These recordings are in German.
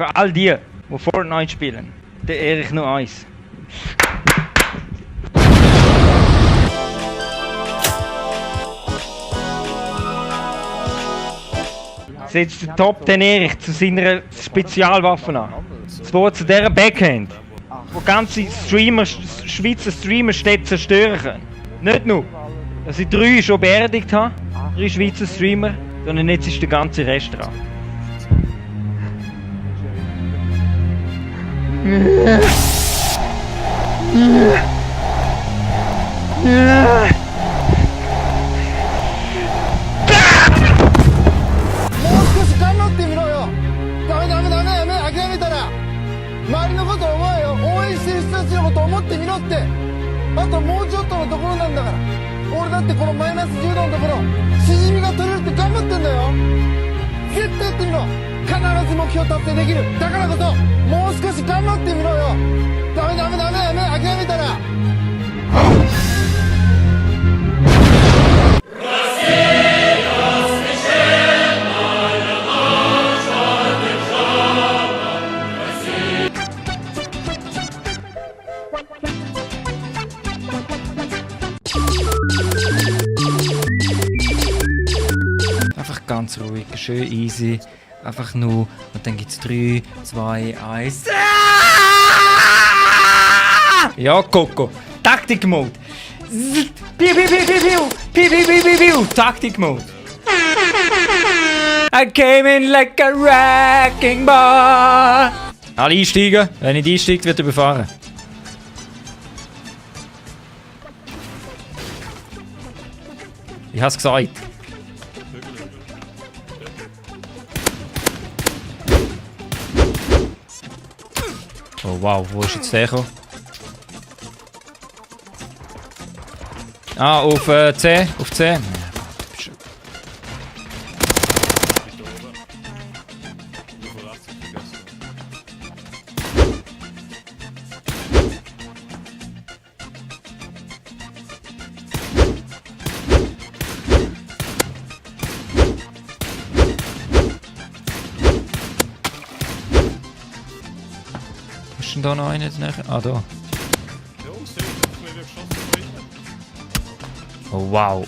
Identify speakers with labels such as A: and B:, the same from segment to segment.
A: Für all die Fortnite spielen, der Erich nur eins. Setzt der Top den Erich zu seiner Spezialwaffe an. Zwar zu dieser Backhand, wo ganze Schweizer Streamer-Städte zerstören können. Nicht nur, dass ich 3 schon beerdigt habe, 3 Schweizer Streamer, sondern jetzt ist der ganze Rest dran. Einfach ganz ruhig, schön easy. Einfach nur, und dann gibt's 3, 2, 1. Ja, Coco. Taktik-Mode. Taktik-Mode. I came in like a wrecking ball. Alle einsteigen. Wenn nicht einsteigt, wird er überfahren. Ich hab's gesagt. Oh wow, wo ist jetzt der gekommen? Ah, auf C, auf C. Ist denn da noch einer? Ah, da. Oh, wow.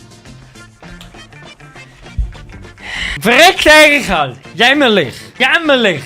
A: Verreckt eigentlich halt! Jämmerlich! Jämmerlich!